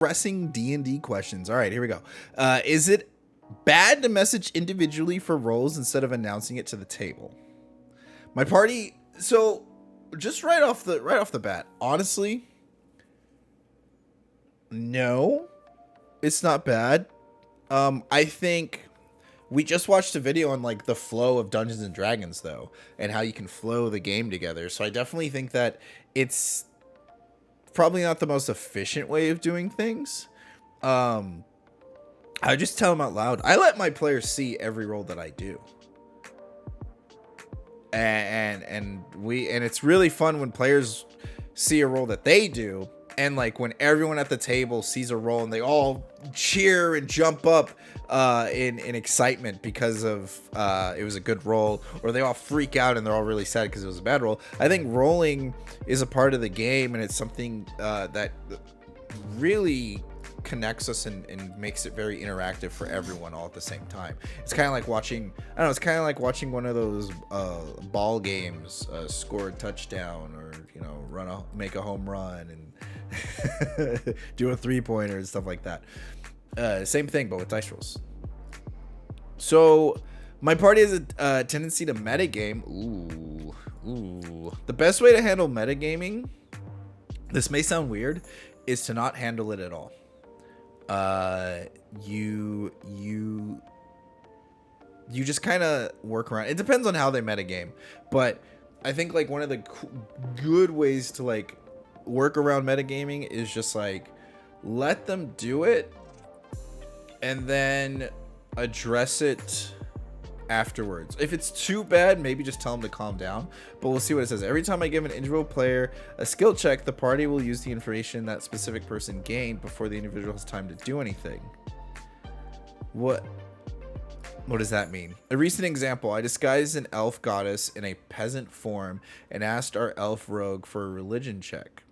pressing D&D questions. All right, here we go. Is it bad to message individually for roles instead of announcing it to the table? My party. So, just right off the bat, honestly, no, it's not bad. I think we just watched a video on like the flow of Dungeons and Dragons though, and how you can flow the game together. So I definitely think that it's probably not the most efficient way of doing things. I just tell them out loud. I let my players see every role that I do. And it's really fun when players see a role that they do, and like when everyone at the table sees a role and they all cheer and jump up in excitement because of it was a good roll, or they all freak out and they're all really sad because it was a bad roll. I think rolling is a part of the game, and it's something that really connects us and makes it very interactive for everyone all at the same time. It's kind of like watching, I don't know, it's kind of like watching one of those ball games, score a touchdown, or make a home run and do a 3-pointer and stuff like that. Same thing, but with dice rolls. So my party has a tendency to metagame. Ooh. The best way to handle metagaming, this may sound weird, is to not handle it at all. You just kind of work around. It depends on how they metagame, but I think like one of the good ways to like work around metagaming is just like let them do it and then address it afterwards. If it's too bad, maybe just tell them to calm down, but we'll see what it says. Every time I give an individual player a skill check, the party will use the information that specific person gained before the individual has time to do anything. What does that mean? A recent example, I disguised an elf goddess in a peasant form and asked our elf rogue for a religion check.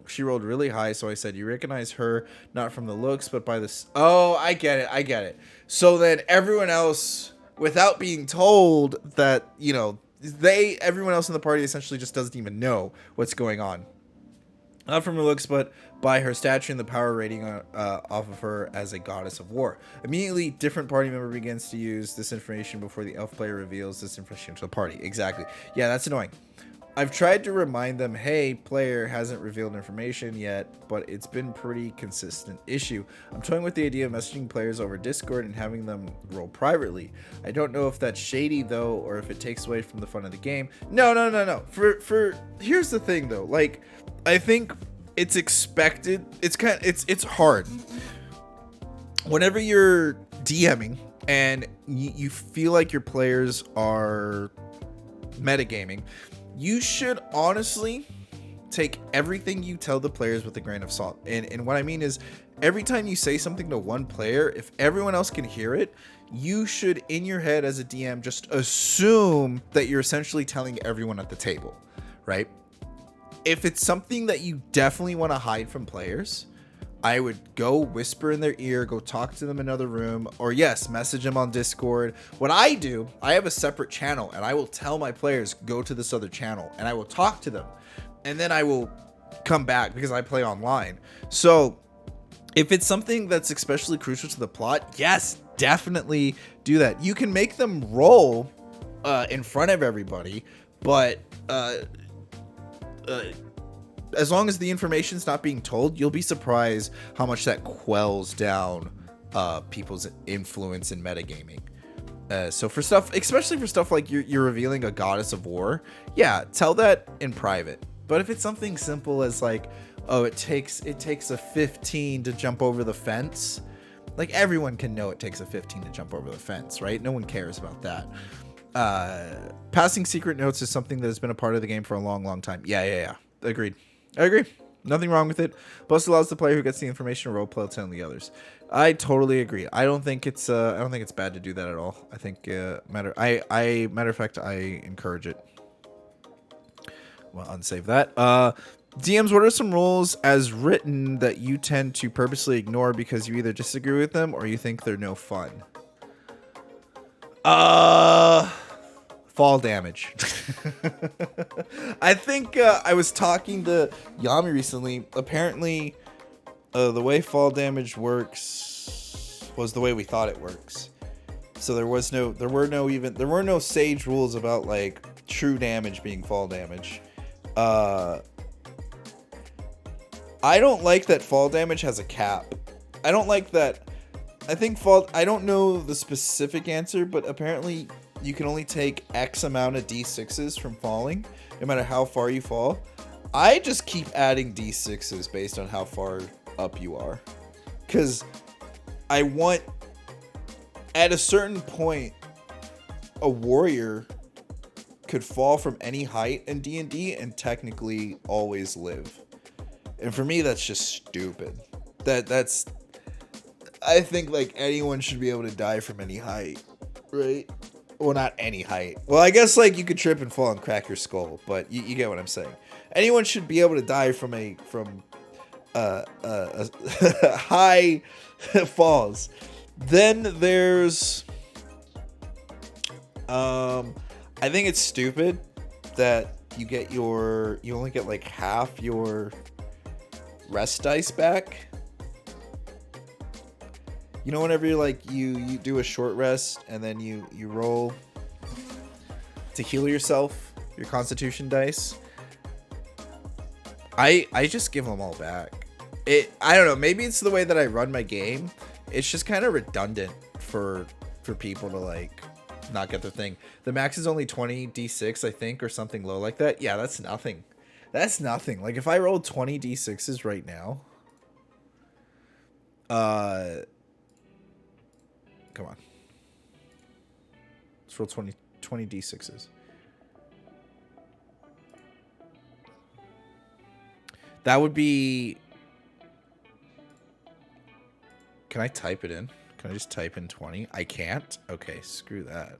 She rolled really high, so I said, you recognize her not from the looks, but by the... Oh, I get it. So then everyone else, without being told that, everyone else in the party essentially just doesn't even know what's going on. Not from her looks, but by her stature and the power rating off of her as a goddess of war. Immediately, different party member begins to use this information before the elf player reveals this information to the party. Exactly. Yeah, that's annoying. I've tried to remind them, hey, player hasn't revealed information yet, but it's been pretty consistent issue. I'm toying with the idea of messaging players over Discord and having them roll privately. I don't know if that's shady though, or if it takes away from the fun of the game. No. Here's the thing though. Like, I think it's expected. It's hard. Whenever you're DMing and you feel like your players are metagaming, you should honestly take everything you tell the players with a grain of salt. And what I mean is, every time you say something to one player, if everyone else can hear it, you should, in your head as a DM, just assume that you're essentially telling everyone at the table, right? If it's something that you definitely want to hide from players, I would go whisper in their ear, go talk to them in another room, or yes, message them on Discord. What I do, I have a separate channel, and I will tell my players, go to this other channel, and I will talk to them, and then I will come back because I play online. So if it's something that's especially crucial to the plot, yes, definitely do that. You can make them roll in front of everybody, but as long as the information's not being told, you'll be surprised how much that quells down people's influence in metagaming. So for stuff, especially for stuff like you're revealing a goddess of war, yeah, tell that in private. But if it's something simple as like, oh, it takes a 15 to jump over the fence, like everyone can know it takes a 15 to jump over the fence, right? No one cares about that. Passing secret notes is something that has been a part of the game for a long time. Yeah. Agreed. I agree. Nothing wrong with it. Plus, allows the player who gets the information to roleplay telling the others. I totally agree. I don't think it's bad to do that at all. I think matter of fact, I encourage it. Well, unsave that. DMs, what are some rules as written that you tend to purposely ignore because you either disagree with them or you think they're no fun? Fall damage. I think I was talking to Yami recently. Apparently, The way fall damage works was the way we thought it works. So there were no sage rules about like true damage being fall damage. I don't like that fall damage has a cap. I don't like that. I don't know the specific answer, but apparently you can only take X amount of D6s from falling, no matter how far you fall. I just keep adding D6s based on how far up you are. Because I want, at a certain point, a warrior could fall from any height in D&D and technically always live. And for me, that's just stupid. That's... I think, like, anyone should be able to die from any height, right? Well, not any height. Well, I guess, like, you could trip and fall and crack your skull, but you get what I'm saying. Anyone should be able to die from high falls. Then there's... I think it's stupid that you only get, like, half your rest dice back. You know, whenever you're like you do a short rest and then you roll to heal yourself, your constitution dice. I just give them all back. I don't know, maybe it's the way that I run my game. It's just kind of redundant for people to like not get their thing. The max is only 20 d6, I think, or something low like that. Yeah, that's nothing. That's nothing. Like if I rolled 20 d6s right now, come on. Let's roll 20 d6s. That would be... Can I type it in? Can I just type in 20? I can't? Okay, screw that.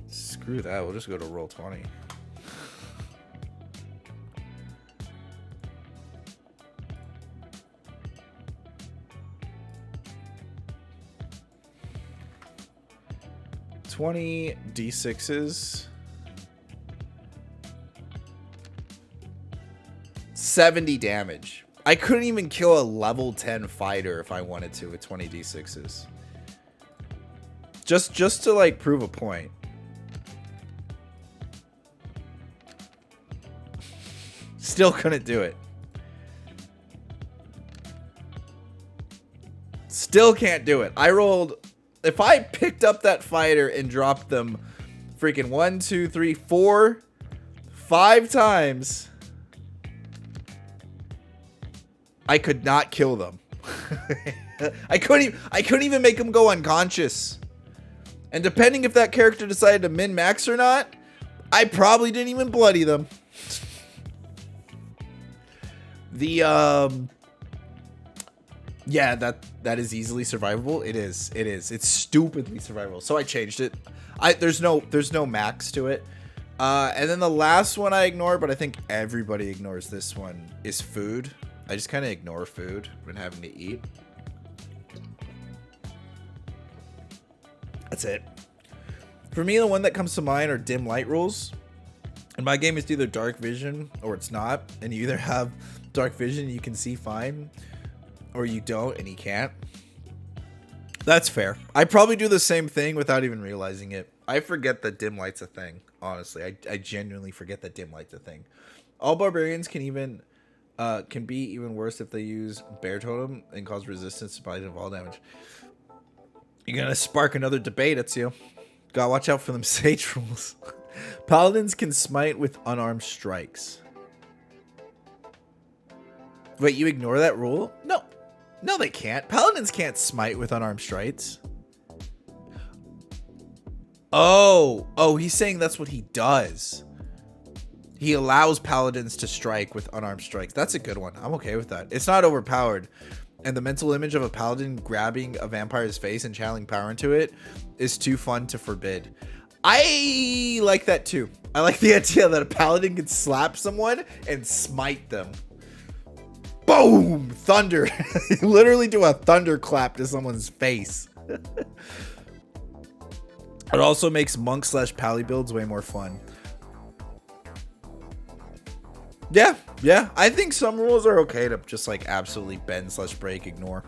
Screw that. We'll just go to roll 20. D6s. 70 damage. I couldn't even kill a level 10 fighter if I wanted to with 20 d6s. Just to like prove a point. Still couldn't do it. Still can't do it. I rolled... If I picked up that fighter and dropped them freaking 1, 2, 3, 4, 5 times, I could not kill them. I couldn't even make them go unconscious. And depending if that character decided to min-max or not, I probably didn't even bloody them. Yeah, that is easily survivable. It is. It's stupidly survivable. So I changed it. There's no max to it. And then the last one I ignore, but I think everybody ignores this one, is food. I just kind of ignore food when having to eat. That's it. For me, the one that comes to mind are dim light rules. And my game is either dark vision or it's not. And you either have dark vision and you can see fine, or you don't and you can't. That's fair. I probably do the same thing without even realizing it. I forget that dim light's a thing. Honestly, I genuinely forget that dim light's a thing. All barbarians can be even worse if they use bear totem and cause resistance to bite and fall damage. You're gonna spark another debate, it's you. Gotta watch out for them sage rules. Paladins can smite with unarmed strikes. Wait, you ignore that rule? No, they can't. Paladins can't smite with unarmed strikes. Oh, he's saying that's what he does. He allows paladins to strike with unarmed strikes. That's a good one. I'm okay with that. It's not overpowered. And the mental image of a paladin grabbing a vampire's face and channeling power into it is too fun to forbid. I like that too. I like the idea that a paladin can slap someone and smite them. Boom! Thunder. Literally do a thunderclap to someone's face. It also makes monk/pally builds way more fun. Yeah, yeah. I think some rules are okay to just like absolutely bend slash break, ignore.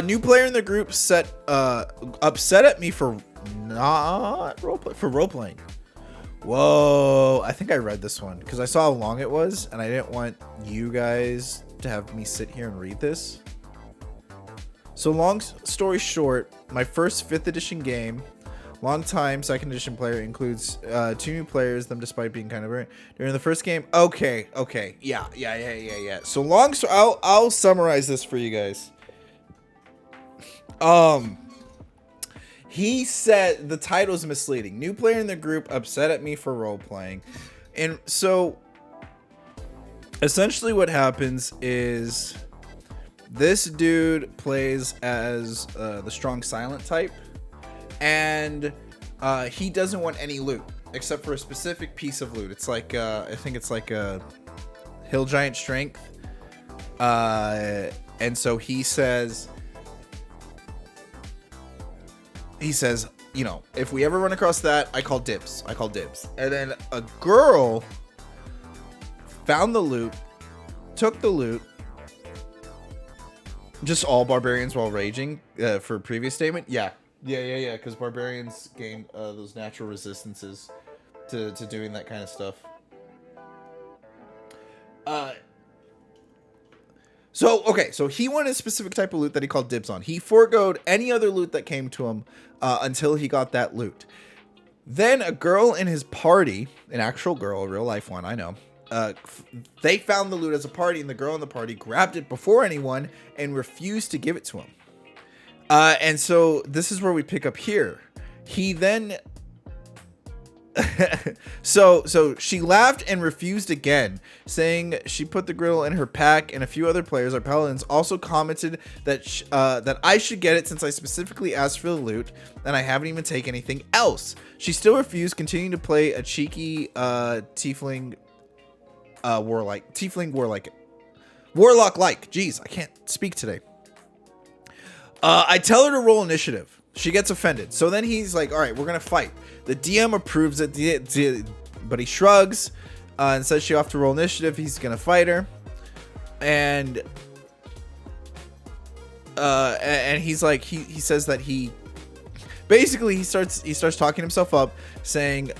New player in the group upset at me for not role playing. Whoa, I think I read this one because I saw how long it was and I didn't want you guys to have me sit here and read this. So long story short, my first 5th edition game, long time 2nd edition player, includes 2 new players, them despite being kind of rare. During the first game, okay, yeah. So I'll summarize this for you guys. He said the title is misleading. New player in the group upset at me for role playing. And so essentially what happens is this dude plays as the strong silent type, and he doesn't want any loot except for a specific piece of loot. It's like I think it's like a hill giant strength. And so he says, you know, if we ever run across that, I call dibs. And then a girl found the loot, took the loot, just all barbarians while raging for a previous statement. Yeah. Because barbarians gain those natural resistances to doing that kind of stuff. So he wanted a specific type of loot that he called dibs on. He foregoed any other loot that came to him until he got that loot. Then a girl in his party, an actual girl, a real life one, I know, they found the loot as a party, and the girl in the party grabbed it before anyone and refused to give it to him. And so this is where we pick up here. He then... so she laughed and refused again, saying she put the grill in her pack, and a few other players, our paladins, also commented that that I should get it since I specifically asked for the loot and I haven't even taken anything else. She still refused, continuing to play a cheeky tiefling warlock. Jeez, I can't speak today. I tell her to roll initiative. She gets offended. So then he's like, all right, we're going to fight. The DM approves it, but he shrugs and says she'll have to roll initiative. He's going to fight her. And he's like, he says that he starts talking himself up, saying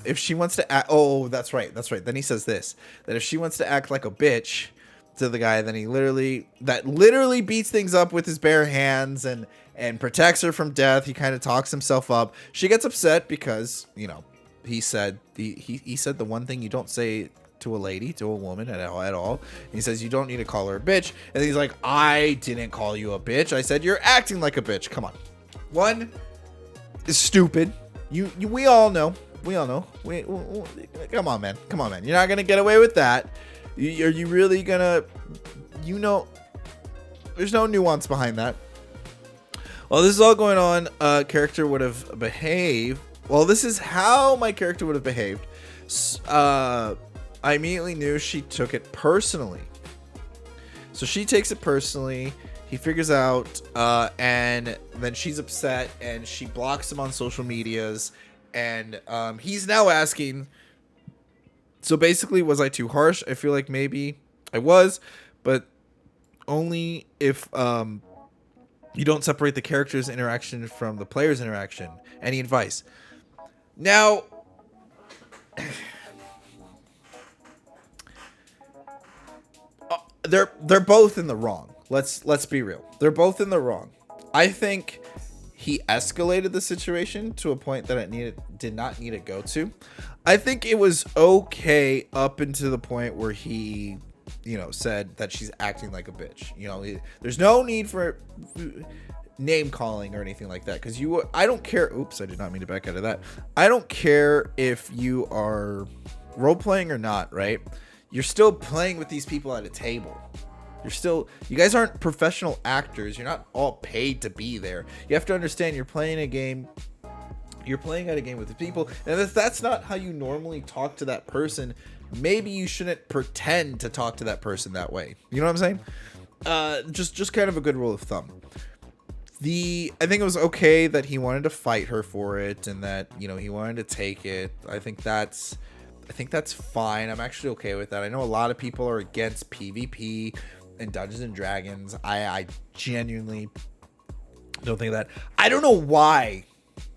if she wants to act, that's right. Then he says this, that if she wants to act like a bitch to the guy, then he literally beats things up with his bare hands and protects her from death. He kind of talks himself up. She gets upset because, you know, he said the one thing you don't say to a lady, to a woman at all. He says you don't need to call her a bitch. And he's like, I didn't call you a bitch. I said you're acting like a bitch. Come on. One is stupid. We all know. Come on, man. You're not gonna get away with that. Are you really gonna? You know, there's no nuance behind that. While this is all going on, character would have behaved. Well, this is how my character would have behaved. I immediately knew she took it personally. So she takes it personally. He figures out, and then she's upset, and she blocks him on social medias. And he's now asking. So basically, was I too harsh? I feel like maybe I was, but only if you don't separate the character's interaction from the player's interaction. Any advice? Now, they're both in the wrong. Let's be real. They're both in the wrong. I think he escalated the situation to a point that it did not need to go to. I think it was okay up until the point where he, you know, said that she's acting like a bitch. You know, there's no need for name calling or anything like that, because I don't care. Oops, I did not mean to back out of that. I don't care if you are role playing or not, right? You're still playing with these people at a table. You guys aren't professional actors. You're not all paid to be there. You have to understand you're playing a game. You're playing at a game with the people, and if that's not how you normally talk to that person, maybe you shouldn't pretend to talk to that person that way. You know what I'm saying? Just kind of a good rule of thumb. I think it was okay that he wanted to fight her for it, and that, you know, he wanted to take it. I think that's fine. I'm actually okay with that. I know a lot of people are against PvP and Dungeons and Dragons. I genuinely don't think that. I don't know why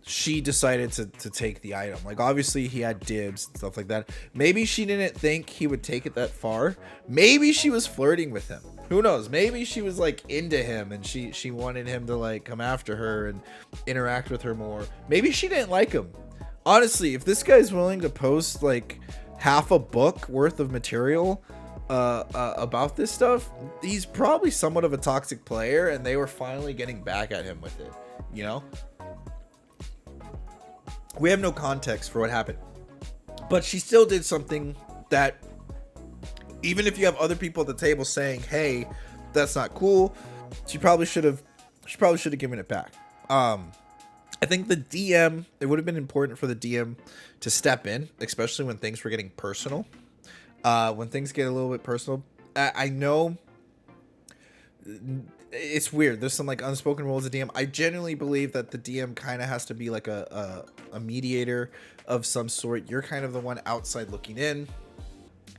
she decided to take the item. Like, obviously he had dibs and stuff like that. Maybe she didn't think he would take it that far. Maybe she was flirting with him. Who knows? Maybe she was like into him and she wanted him to like come after her and interact with her more. Maybe she didn't like him. Honestly, if this guy's willing to post like half a book worth of material about this stuff, he's probably somewhat of a toxic player, and they were finally getting back at him with it, you know? We have no context for what happened, but she still did something that, even if you have other people at the table saying, hey, that's not cool, she probably should have given it back. I think the DM, it would have been important for the DM to step in, especially when things were getting personal. When things get a little bit personal, I know it's weird. There's some like unspoken rules of DM. I genuinely believe that the DM kind of has to be like a mediator of some sort. You're kind of the one outside looking in,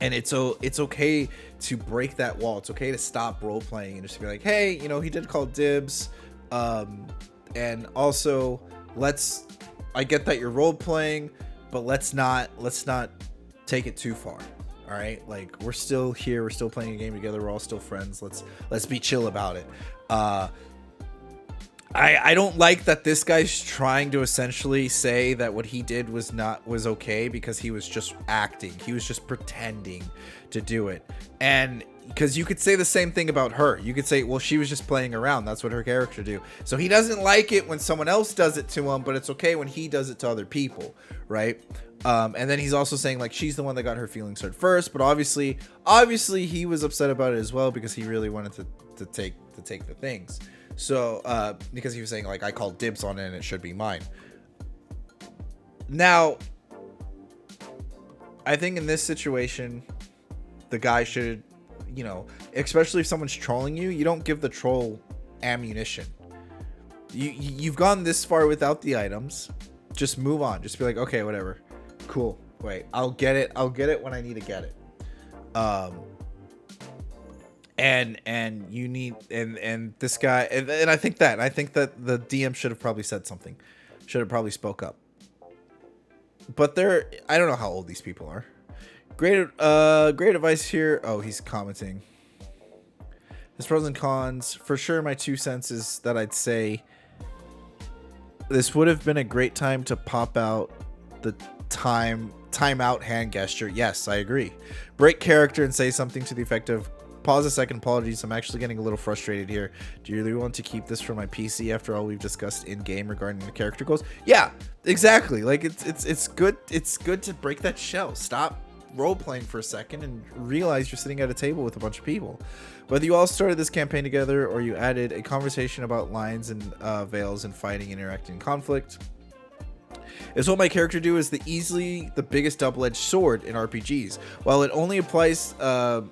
and it's okay to break that wall. It's okay to stop role playing and just be like, hey, you know, he did call dibs, and also I get that you're role playing, but let's not take it too far. All right, like, we're still here, we're still playing a game together, we're all still friends. Let's be chill about it. I don't like that this guy's trying to essentially say that what he did was okay because he was just acting. He was just pretending to do it. And because you could say the same thing about her. You could say, well, she was just playing around. That's what her character do. So he doesn't like it when someone else does it to him, but it's okay when he does it to other people, right? And then he's also saying like she's the one that got her feelings hurt first, but obviously he was upset about it as well because he really wanted to take the things. So because he was saying like, I called dibs on it and it should be mine. Now, I think in this situation, the guy should, you know, especially if someone's trolling you, you don't give the troll ammunition. You've gone this far without the items. Just move on. Just be like, okay, whatever. Cool. Wait, I'll get it when I need to get it. And you need, and this guy, and I think that the DM should have probably said something. Should have probably spoke up. But I don't know how old these people are. Great advice here. Oh, he's commenting. There's pros and cons. For sure, my 2 cents is that I'd say this would have been a great time to pop out the timeout hand gesture. Yes, I agree. Break character and say something to the effect of, pause a second, apologies, I'm actually getting a little frustrated here. Do you really want to keep this for my PC after all we've discussed in game regarding the character goals? Yeah, exactly. Like, it's good to break that shell. Stop role playing for a second and realize you're sitting at a table with a bunch of people. Whether you all started this campaign together or you added a conversation about lines and veils and fighting, interacting in conflict, is what my character do is easily the biggest double-edged sword in RPGs. While it only applies a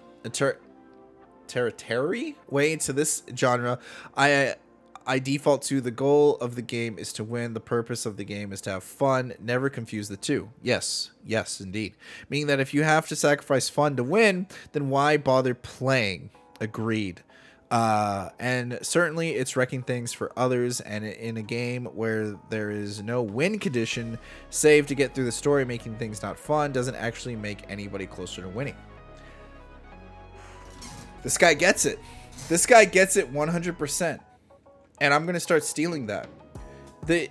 territory way to this genre, I default to the goal of the game is to win. The purpose of the game is to have fun. Never confuse the two. Yes, indeed. Meaning that if you have to sacrifice fun to win, then why bother playing? Agreed. And certainly it's wrecking things for others, and in a game where there is no win condition, save to get through the story, making things not fun doesn't actually make anybody closer to winning. This guy gets it. This guy gets it 100%. And I'm going to start stealing that. The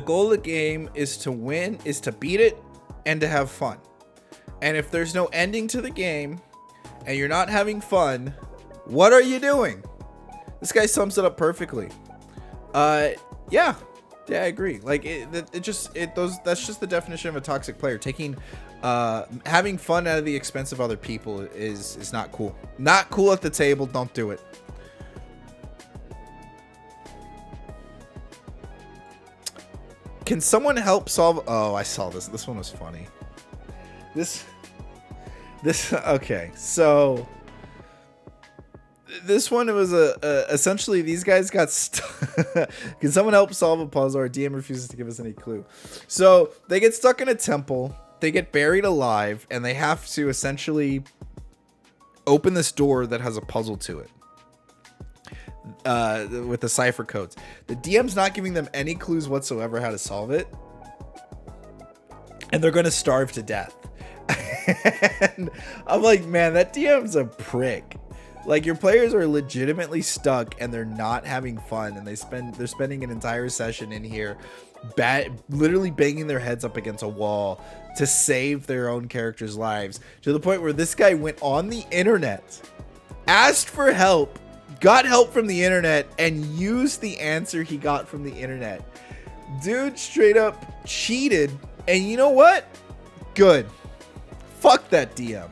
goal of the game is to win, is to beat it, and to have fun. And if there's no ending to the game, and you're not having fun, what are you doing? This guy sums it up perfectly. Yeah, I agree. Like that's just the definition of a toxic player. Having fun out of the expense of other people is not cool. Not cool at the table. Don't do it. Can someone help solve? Oh, I saw this. This one was funny. This okay. So This one was essentially these guys got stuck. Can someone help solve a puzzle? Our DM refuses to give us any clue. So they get stuck in a temple. They get buried alive, and they have to essentially open this door that has a puzzle to it. With the cipher codes. The DM's not giving them any clues whatsoever how to solve it. And they're going to starve to death. And I'm like, man, that DM's a prick. Like, your players are legitimately stuck and they're not having fun, and they're spending an entire session in here literally banging their heads up against a wall to save their own characters' lives, to the point where this guy went on the internet, asked for help, got help from the internet, and used the answer he got from the internet. Dude straight up cheated, and you know what? Good. Fuck that DM.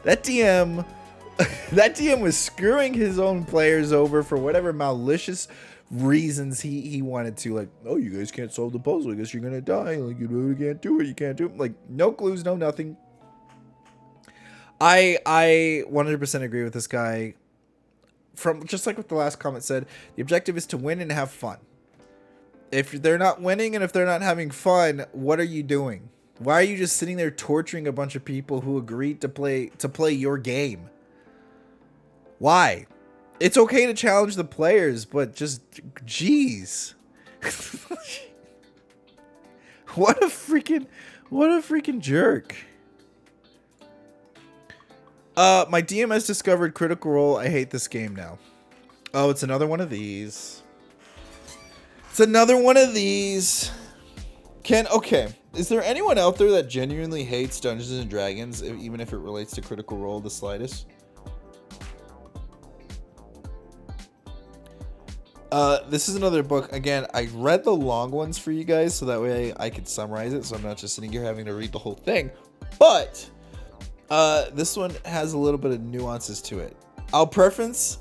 That DM was screwing his own players over for whatever malicious reasons he wanted to. Like, oh, you guys can't solve the puzzle, I guess you're gonna die. Like, you really can't do it. You can't do it. Like, no clues, no nothing. I 100% agree with this guy. From just like what the last comment said, the objective is to win and have fun. If they're not winning and if they're not having fun, what are you doing? Why are you just sitting there torturing a bunch of people who agreed to play your game? Why? It's okay to challenge the players, but just, jeez. What a freaking jerk. My DM has discovered Critical Role. I hate this game now. Oh, it's another one of these. It's another one of these. Okay. Is there anyone out there that genuinely hates Dungeons and Dragons, even if it relates to Critical Role the slightest? This is another book. Again, I read the long ones for you guys so that way I could summarize it, so I'm not just sitting here having to read the whole thing. But this one has a little bit of nuances to it. I'll preference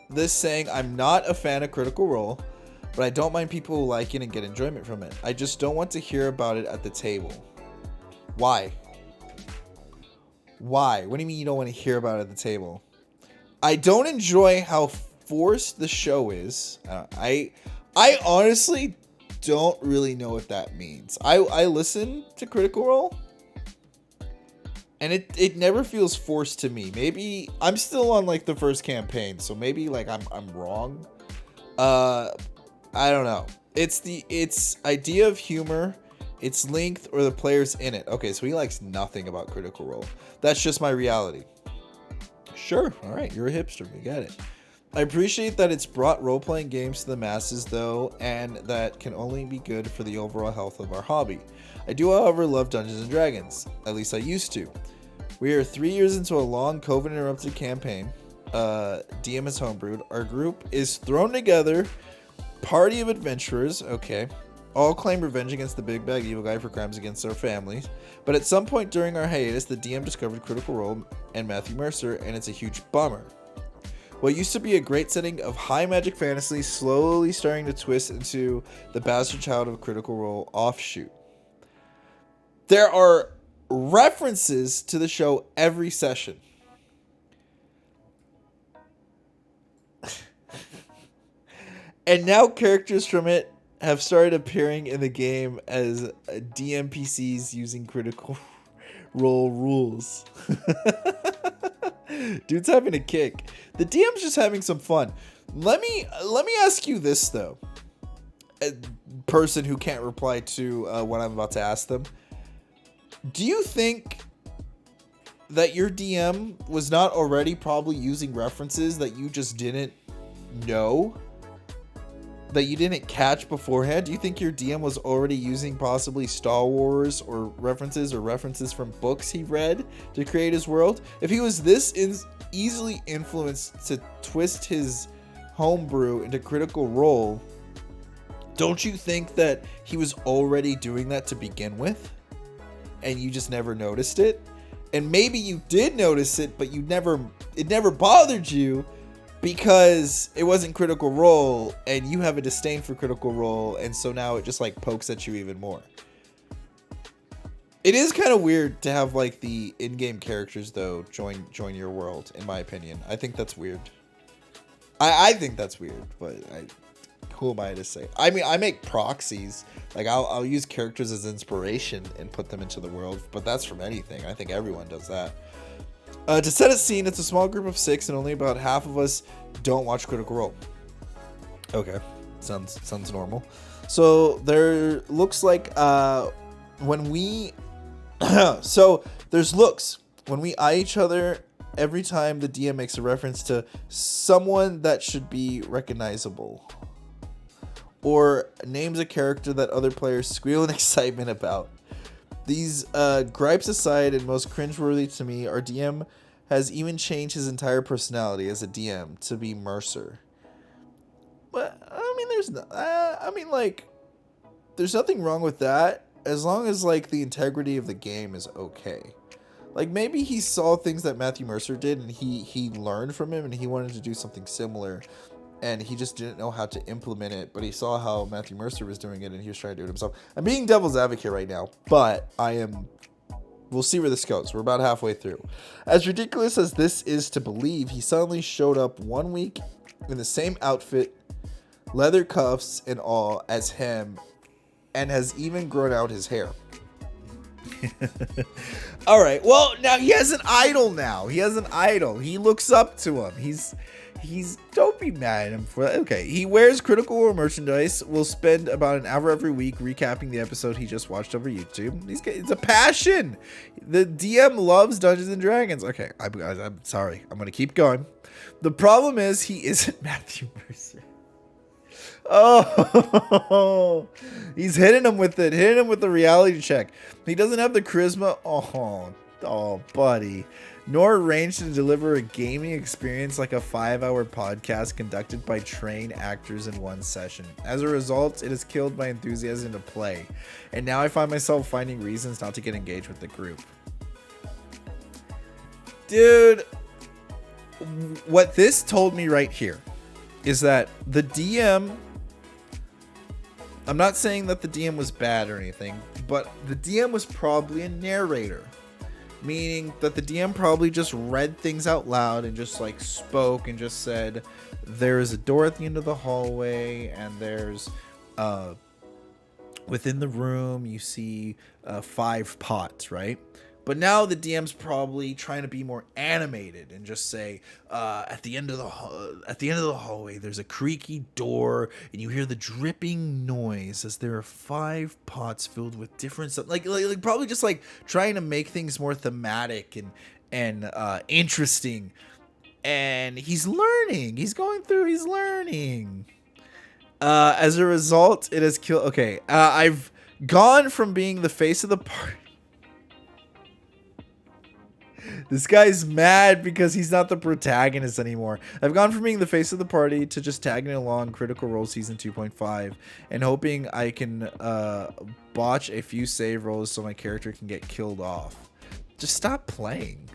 this saying I'm not a fan of Critical Role, but I don't mind people who like it and get enjoyment from it. I just don't want to hear about it at the table. Why? Why? What do you mean you don't want to hear about it at the table? I don't enjoy how forced the show is. I honestly don't really know what that means. I listen to Critical Role, and it never feels forced to me. Maybe I'm still on like the first campaign, so maybe like I'm wrong. I don't know. It's idea of humor, its length, or the players in it. Okay, so he likes nothing about Critical Role. That's just my reality. Sure, all right, you're a hipster. We get it. I appreciate that it's brought role-playing games to the masses, though, and that can only be good for the overall health of our hobby. I do, however, love Dungeons & Dragons. At least I used to. We are 3 years into a long COVID-interrupted campaign. DM is homebrewed. Our group is thrown together. Party of adventurers. Okay. All claim revenge against the big bad evil guy for crimes against our families. But at some point during our hiatus, the DM discovered Critical Role and Matthew Mercer, and it's a huge bummer. What used to be a great setting of high magic fantasy slowly starting to twist into the bastard child of Critical Role offshoot. There are references to the show every session. And now characters from it have started appearing in the game as DMPCs using Critical Role rules. Dude's having a kick. The DM's just having some fun. Let me ask you this though. A person who can't reply to what I'm about to ask them. Do you think that your DM was not already probably using references that you just didn't know? That you didn't catch beforehand? Do you think your DM was already using possibly Star Wars or references from books he read to create his world? If he was this easily influenced to twist his homebrew into Critical Role, don't you think that he was already doing that to begin with? And you just never noticed it? And maybe you did notice it, but it never bothered you because it wasn't Critical Role and you have a disdain for Critical Role, and so now it just like pokes at you even more. It is kind of weird to have like the in-game characters though join your world, in my opinion. I think that's weird. I think that's weird, but who am I to say? I mean, I make proxies. Like, I'll use characters as inspiration and put them into the world, but that's from anything. I think everyone does that. To set a scene, it's a small group of 6, and only about half of us don't watch Critical Role. Okay, sounds normal. So there looks like when we so there's looks when we eye each other every time the DM makes a reference to someone that should be recognizable or names a character that other players squeal in excitement about. These gripes aside, and most cringeworthy to me, our DM has even changed his entire personality as a DM to be Mercer. But I mean, there's nothing wrong with that as long as like the integrity of the game is okay. Like maybe he saw things that Matthew Mercer did and he learned from him and he wanted to do something similar and he just didn't know how to implement it, but he saw how Matthew Mercer was doing it and he was trying to do it himself. I'm being devil's advocate right now, but we'll see where this goes. We're about halfway through. As ridiculous as this is to believe, he suddenly showed up one week in the same outfit, leather cuffs and all as him, and has even grown out his hair. All right. Well, now he has an idol now. He looks up to him. He's don't be mad at him for that. Okay. He wears Critical Role merchandise. Will spend about an hour every week recapping the episode he just watched over YouTube. It's a passion. The DM loves Dungeons and Dragons. Okay. I'm sorry. I'm going to keep going. The problem is he isn't Matthew Mercer. Oh, he's hitting him with the reality check. He doesn't have the charisma. Oh, buddy. Nor range to deliver a gaming experience like a 5-hour podcast conducted by trained actors in one session. As a result, it has killed my enthusiasm to play. And now I find myself finding reasons not to get engaged with the group. Dude, what this told me right here is that the DM... I'm not saying that the DM was bad or anything, but the DM was probably a narrator. Meaning that the DM probably just read things out loud and just like spoke and just said, there's a door at the end of the hallway and there's, within the room, you see 5 pots, right? But now the DM's probably trying to be more animated and just say, at the end of the hallway, there's a creaky door, and you hear the dripping noise as there are 5 pots filled with different stuff. Like probably just like trying to make things more thematic and interesting. And he's learning. He's learning. As a result, it has killed. Okay, I've gone from being the face of the party. This guy's mad because he's not the protagonist anymore. I've gone from being the face of the party to just tagging along Critical Role Season 2.5 and hoping I can botch a few save rolls so my character can get killed off. Just stop playing.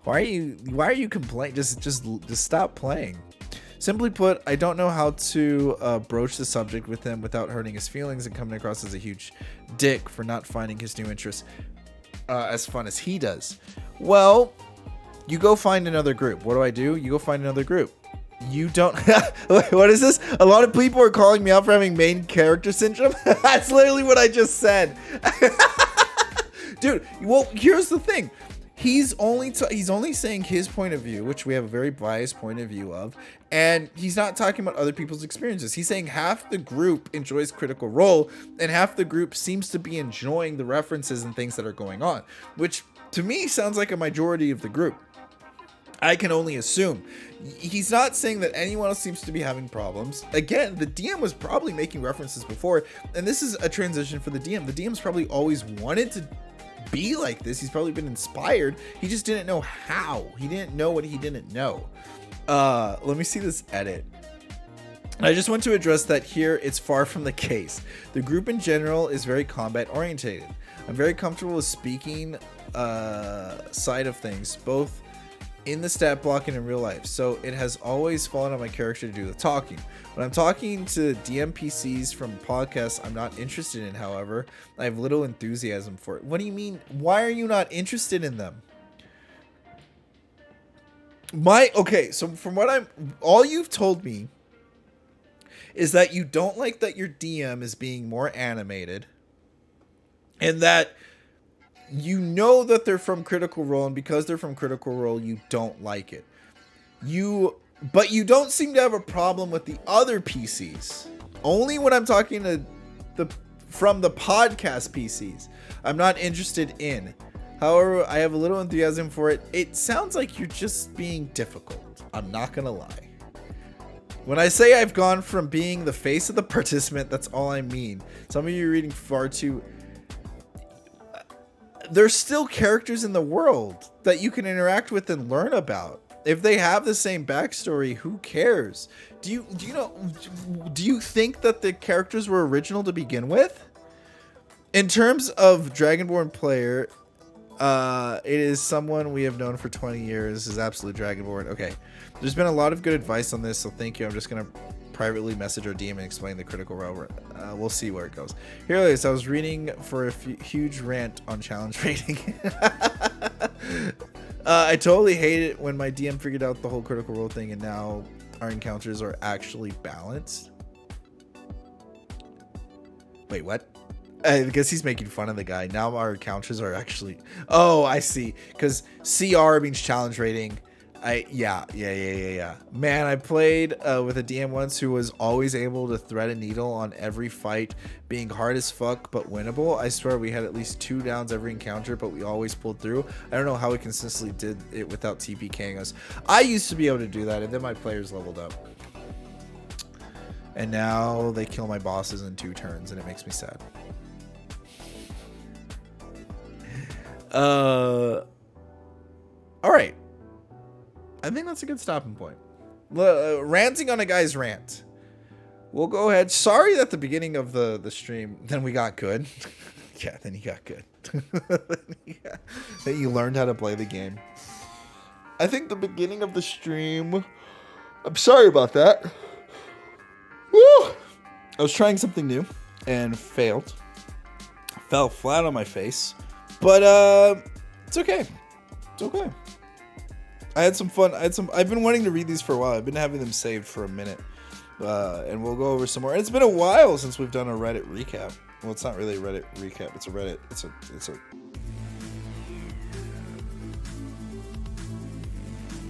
Why are you complaining? Just stop playing. Simply put, I don't know how to broach the subject with him without hurting his feelings and coming across as a huge dick for not finding his new interests as fun as he does. Well, you go find another group. What do? You go find another group. You don't... What is this? A lot of people are calling me out for having main character syndrome. That's literally what I just said. Dude, well, here's the thing. He's only saying his point of view, which we have a very biased point of view of, and he's not talking about other people's experiences. He's saying half the group enjoys Critical Role, and half the group seems to be enjoying the references and things that are going on, which to me sounds like a majority of the group. I can only assume. He's not saying that anyone else seems to be having problems. Again, the DM was probably making references before, and this is a transition for the DM. The DM's probably always wanted to be like this. He's probably been inspired. He just didn't know how. He didn't know what he didn't know. Let me see this edit. I just want to address that here it's far from the case. The group in general is very combat orientated. I'm very comfortable with speaking side of things, both in the stat block and in real life, so it has always fallen on my character to do the talking. When I'm talking to DMPCs from podcasts I'm not interested in, however, I have little enthusiasm for it. What do you mean? Why are you not interested in them? Okay, so from what all you've told me is that you don't like that your DM is being more animated, and that you know that they're from Critical Role, and because they're from Critical Role, you don't like it. But you don't seem to have a problem with the other PCs. Only when I'm talking to from the podcast PCs, I'm not interested in. However, I have a little enthusiasm for it. It sounds like you're just being difficult. I'm not gonna lie. When I say I've gone from being the face of the participant, that's all I mean. Some of you are reading far too. There's still characters in the world that you can interact with and learn about. If they have the same backstory, who cares? Do you think that the characters were original to begin with? In terms of Dragonborn player, it is someone we have known for 20 years. Is absolute Dragonborn. Okay, there's been a lot of good advice on this, so thank you. I'm just gonna privately message our DM and explain the Critical Role. We'll see where it goes. Here it is. I was reading for a huge rant on challenge rating. I totally hate it when my DM figured out the whole Critical Role thing, and now our encounters are actually balanced. Wait, what? I guess he's making fun of the guy. Now our encounters are actually... Oh, I see. Because CR means challenge rating. Yeah. Man, I played with a DM once who was always able to thread a needle on every fight, being hard as fuck but winnable. I swear we had at least 2 downs every encounter, but we always pulled through. I don't know how we consistently did it without TPKing us. I used to be able to do that, and then my players leveled up. And now they kill my bosses in 2 turns, and it makes me sad. All right. I think that's a good stopping point. Ranting on a guy's rant. We'll go ahead. Sorry that the beginning of the stream, then we got good. Yeah, then you got good. Then you learned how to play the game. I think the beginning of the stream... I'm sorry about that. Woo! I was trying something new and failed. Fell flat on my face. But it's okay. It's okay. I had some fun. I've been wanting to read these for a while. I've been having them saved for a minute. And we'll go over some more. And it's been a while since we've done a Reddit recap. Well, it's not really a Reddit recap. It's a Reddit. It's a